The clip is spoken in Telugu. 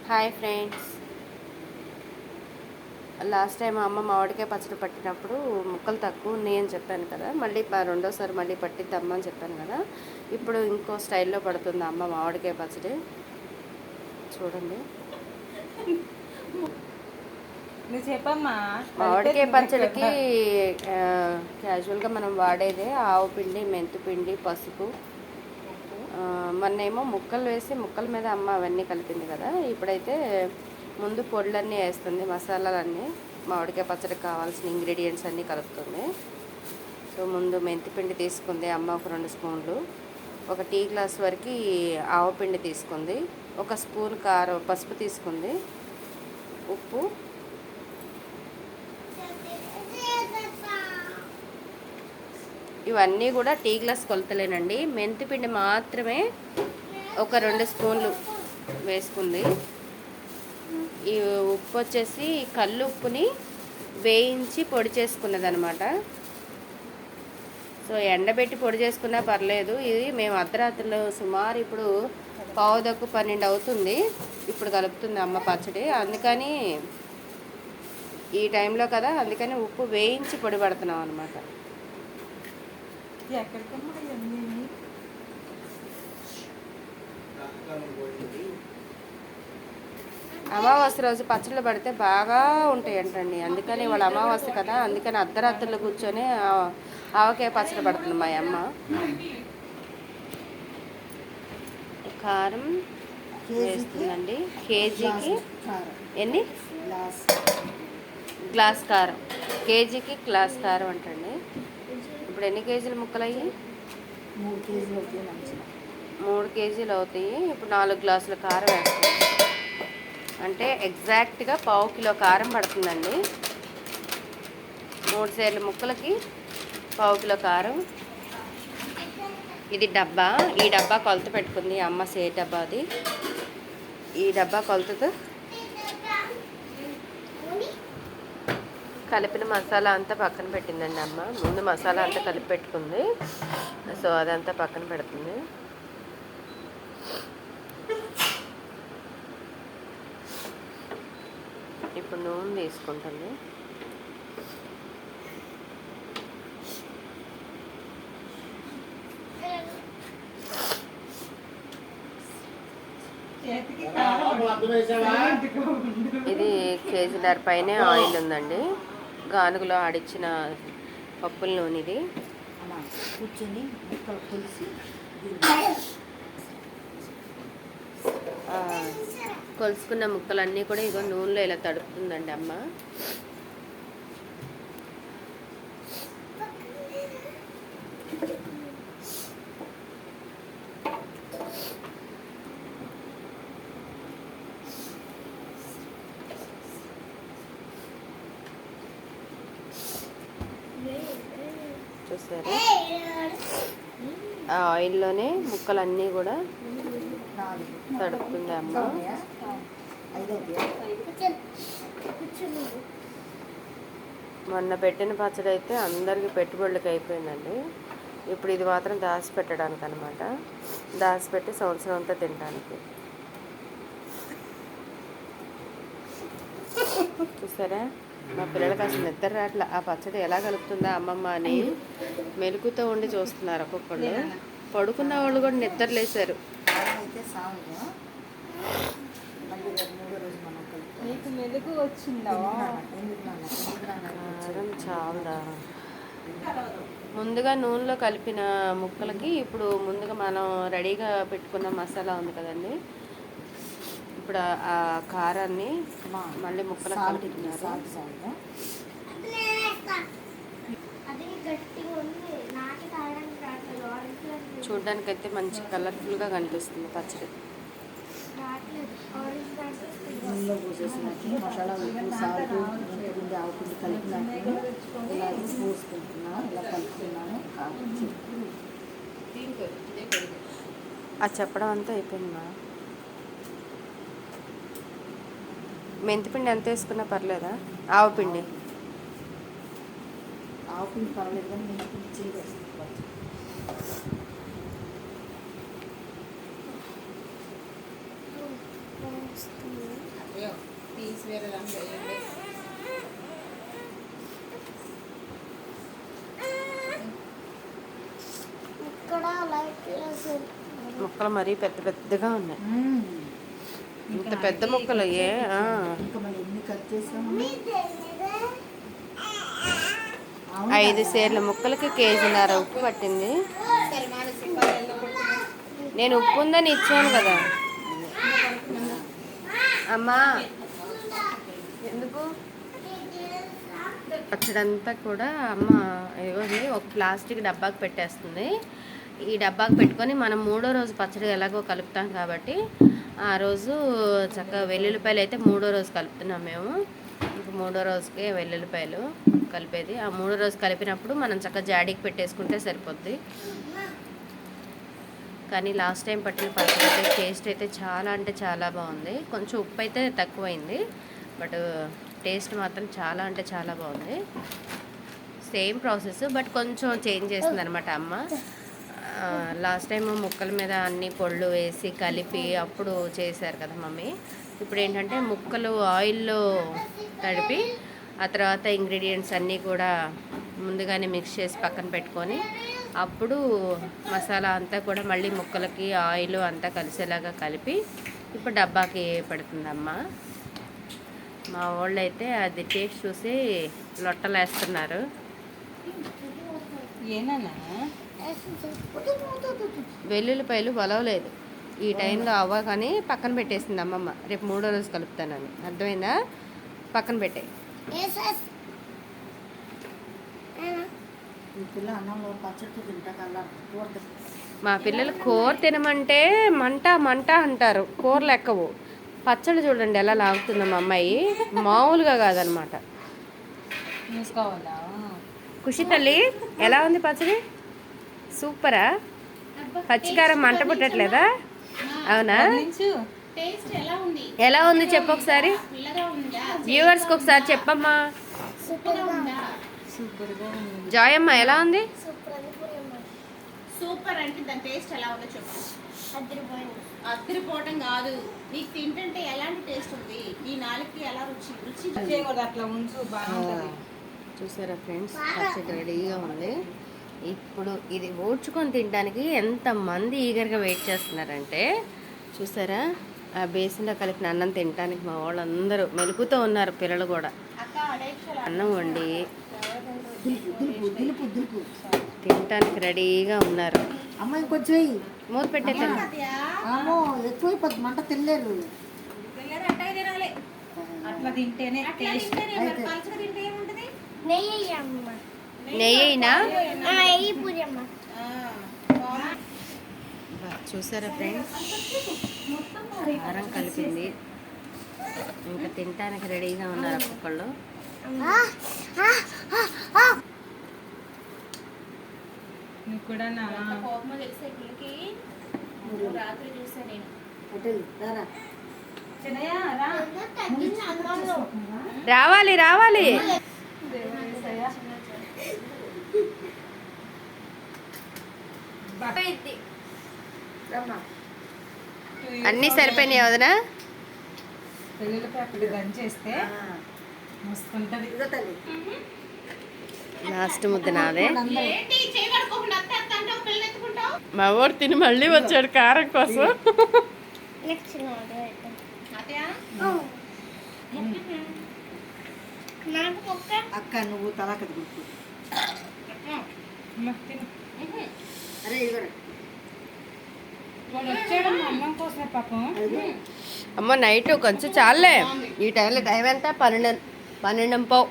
హాయ్ ఫ్రెండ్స్, లాస్ట్ టైం అమ్మ మామిడికాయ పచ్చడి పట్టినప్పుడు ముక్కలు తక్కువ ఉన్నాయని చెప్పాను కదా. మళ్ళీ రెండోసారి మళ్ళీ పట్టిద్దామా అని చెప్పాను కదా. ఇప్పుడు ఇంకో స్టైల్లో పడుతుంది అమ్మ మామిడికాయ పచ్చడి. చూడండి, చెప్పమ్మా. మామిడికాయ పచ్చడికి క్యాజువల్గా మనం వాడేదే ఆవు పిండి, మెంతు పిండి, పసుపు. మొన్నేమో ముక్కలు వేసి ముక్కల మీద అమ్మ అవన్నీ కలిపింది కదా. ఇప్పుడైతే ముందు పొడులన్నీ వేస్తుంది, మసాలాలన్నీ, మామిడికాయ పచ్చడికి కావాల్సిన ఇంగ్రీడియంట్స్ అన్నీ కలుపుతుంది. సో ముందు మెంతిపిండి తీసుకుంది అమ్మ, ఒక 2 స్పూన్లు. ఒక టీ గ్లాస్ వరకు ఆవు పిండి తీసుకుంది. ఒక స్పూన్ పసుపు తీసుకుంది. ఉప్పు, ఇవన్నీ కూడా టీ గ్లాస్ కొలతలేనండి. మెంతిపిండి మాత్రమే ఒక 2 స్పూన్లు వేసుకుంది. ఈ ఉప్పు వచ్చేసి కల్లుప్పుని వేయించి పొడి చేసుకున్నది అనమాట. సో ఎండబెట్టి పొడి చేసుకున్నా పర్లేదు. ఇది మేము అర్ధరాత్రిలో సుమారు ఇప్పుడు 11:12 అవుతుంది. ఇప్పుడు కలుపుతుంది అమ్మ పచ్చడి. అందుకని ఈ టైంలో కదా, అందుకని ఉప్పు వేయించి పొడి పడుతున్నాం అనమాట. అమావాస్య రోజు పచ్చళ్ళు పడితే బాగా ఉంటాయి అంటండి. అందుకని వాళ్ళ అమావాస్య కదా, అందుకని అర్ధరాత్రులు కూర్చొని ఆవకాయ పచ్చడి పడుతుంది మా అమ్మ. కారం వేస్తుందండి. కేజీకి ఎన్ని గ్లాస్ కారం, కేజీకి గ్లాస్ కారం అంటండి. ఇప్పుడు ఎన్ని కేజీలు ముక్కలు అయ్యి? 3 కేజీలు అవుతాయి. ఇప్పుడు 4 గ్లాసుల కారం వేస్తాం. అంటే ఎగ్జాక్ట్గా 1/2 కిలో కారం పడుతుందండి. 3 సేర్ల ముక్కలకి 1/2 కిలో కారం. ఇది డబ్బా, ఈ డబ్బా కొలత పెట్టుకుంది అమ్మ, సేర్ డబ్బా అది. ఈ డబ్బా కొలతతో కలిపిన మసాలా అంతా పక్కన పెట్టిందండి అమ్మ. ముందు మసాలా అంతా కలిపి పెట్టుకుంది. సో అదంతా పక్కన పెడుతుంది. ఇప్పుడు నూనె తీసుకుంటుంది. ఇది కేజీన్నర పైనే ఆయిల్ ఉందండి. గానుగులో ఆడిచ్చిన పప్పుల నూనె ఇది. కొలుసుకున్న ముక్కలన్నీ కూడా ఇగో నూనెలో ఇలా తడుపుతుందండి అమ్మ. చూసారా, ఆ ఆయిల్లోనే ముక్కలన్నీ కూడా తడుపుతుంది అమ్మ. మొన్న పెట్టిన పచ్చడి అయితే అందరికీ పెట్టుబడులకి అయిపోయిందండి. ఇప్పుడు ఇది మాత్రం దాచి పెట్టడానికి అనమాట. దాచిపెట్టి సంవత్సరం అంతా తినడానికి. చూసారా, మా పిల్లలకి అసలు నిద్ర రాట్లా. ఆ పచ్చడి ఎలా కలుపుతుందా అమ్మమ్మ అని మెలుకుతో ఉండి చూస్తున్నారు ఒక్కొక్కళ్ళు. పడుకున్న వాళ్ళు కూడా నిద్ర లేసారు. చాలా ముందుగా నూనెలో కలిపిన ముక్కలకి ఇప్పుడు ముందుగా మనం రెడీగా పెట్టుకున్న మసాలా ఉంది కదండి, ఇప్పుడు ఆ కారాన్ని మళ్ళీ ముక్కలకు కలుపుతున్నారు. చూడ్డానికైతే మంచి కలర్ఫుల్గా కనిపిస్తుంది పచ్చడి. మసాలా ఉప్పు, సాల్ట్, ఆవు పిండి కలిపినట్టు ఇలా పోసుకుంటున్నాను, ఇలా కలుపుతున్నాను. అది చెప్పడం అంతా అయిపోయిందా? మెంతిపిండి ఎంత వేసుకున్నా పర్లేదా? ఆవు పిండి పర్లేదు, కానీ మెంతిపిండి చేసి వస్తుంది. తీసి వేరే దాంట్లో వేయండి. ముక్కలు మరీ పెద్ద పెద్దగా ఉన్నాయి. ఇంత పెద్ద ముక్కలు అయ్యే. ఇంకా మనం ఎన్ని కట్ చేసాము? 5 సేర్ల ముక్కలకి 1.5 కేజీన్నర ఉప్పు పట్టింది. నేను ఉప్పు ఉందని ఇచ్చాను కదా అమ్మా. ఎందుకు పచ్చడంతా కూడా అమ్మ ఇవ్వండి ఒక ప్లాస్టిక్ డబ్బాకి పెట్టేస్తుంది. ఈ డబ్బాకి పెట్టుకొని మనం 3వ రోజు పచ్చడి ఎలాగో కలుపుతాం కాబట్టి ఆ రోజు చక్కగా వెల్లుల్లిపాయలు అయితే 3వ రోజు కలుపుతున్నాం మేము. ఇంక 3వ రోజుకే వెల్లుల్లిపాయలు కలిపేది. ఆ 3వ రోజు కలిపినప్పుడు మనం చక్కగా జాడీకి పెట్టేసుకుంటే సరిపోద్ది. కానీ లాస్ట్ టైం పట్టిన పచ్చడి అయితే టేస్ట్ అయితే చాలా అంటే చాలా బాగుంది. కొంచెం ఉప్పు అయితే తక్కువైంది, బట్ టేస్ట్ మాత్రం చాలా అంటే చాలా బాగుంది. సేమ్ ప్రాసెస్ బట్ కొంచెం చేంజ్ చేసింది అనమాట అమ్మ. లాస్ట్ టైం ముక్కల మీద అన్ని పొళ్ళు వేసి కలిపి అప్పుడు చేశారు కదా మమ్మీ. ఇప్పుడు ఏంటంటే ముక్కలు ఆయిల్లో తడిపి ఆ తర్వాత ఇంగ్రీడియంట్స్ అన్నీ కూడా ముందుగానే మిక్స్ చేసి పక్కన పెట్టుకొని అప్పుడు మసాలా అంతా కూడా మళ్ళీ ముక్కలకి ఆయిల్ అంతా కలిసేలాగా కలిపి ఇప్పుడు డబ్బాకి పెడుతుందమ్మ. మా వాళ్ళు అయితే అది టేస్ట్ చూసి లొట్టలేస్తున్నారు. ఏనన్నా వెల్లుల్లిపాయలు వలవలేదు ఈ టైంలో అవ్వ కానీ పక్కన పెట్టేసింది అమ్మమ్మ. రేపు 3వ రోజు కలుపుతానని. అర్థమైందా? పక్కన పెట్టాయి. ఈ పిల్ల అన్నంలో పచ్చడి తింటా. మా పిల్లలు కూర తినమంటే మంట మంట అంటారు. కూరలు ఎక్కవు. పచ్చడి చూడండి ఎలా లాగుతుందో మా అమ్మాయి. మామూలుగా కాదనమాట. చూసుకోవాలా? ఖుషి తల్లి ఎలా ఉంది పచ్చడి? సూపరా? పచ్చికారం మంట పుట్టట్లేదా? అవునా? ఎలా ఉంది చెప్పు ఒకసారి. వ్యూవర్స్కి ఒకసారి చెప్పమ్మా. జాయమ్మ ఎలా ఉంది? సూపర్ అంటే దాని టేస్ట్ ఎలా ఉందో చెప్పు. అద్దరిపోవటం కాదు, నీకు తింటుంటే ఎలాంటి టేస్ట్ ఉంది, నీ నాలుగుకి ఎలా రుచి అట్లా ఉంచు, బాగుంటుంది. చూసారా ఫ్రెండ్స్, పచ్చడి రెడీగా ఉంది. ఇప్పుడు ఇది ఓడ్చుకొని తినడానికి ఎంతమంది ఈగర్గా వెయిట్ చేస్తున్నారంటే చూసారా. ఆ బేసిన్లో కలిపిన అన్నం తినడానికి మా వాళ్ళందరూ మెలుకుతూ ఉన్నారు. పిల్లలు కూడా అన్నం వండి తినటానికి రెడీగా ఉన్నారు. అమ్మాయి కొంచెం మూత పెట్టేస్తాను. ఎక్కువైపోతుంది, మంట తినలేరు. అట్లా తింటేనే టేస్ట్. నెయ్యినా చూసారా ఫ్రెండ్స్, కారం కలిపింది. ఇంకా తినటానికి రెడీగా ఉన్నారు ఒక్కొక్కళ్ళు. నీకు కూడా రాత్రి చూసా నేను. రావాలి రావాలి. అన్నీ సరిపోయినాయి వదినా. వెల్లుల్లిపాయ దంచేస్తే మస్తుంటది. లాస్ట్ ముద్ద నాదే. మా ఊరు తిని మళ్ళీ వచ్చాడు కారం కోసం. అక్క నువ్వు తలాకది గుర్తు. అరే ఇవ్వరా అన్నం కోసం పాపం. అమ్మ నైట్ కొంచెం చాలే. ఈ టైంలో టైం ఎంత? 12:15.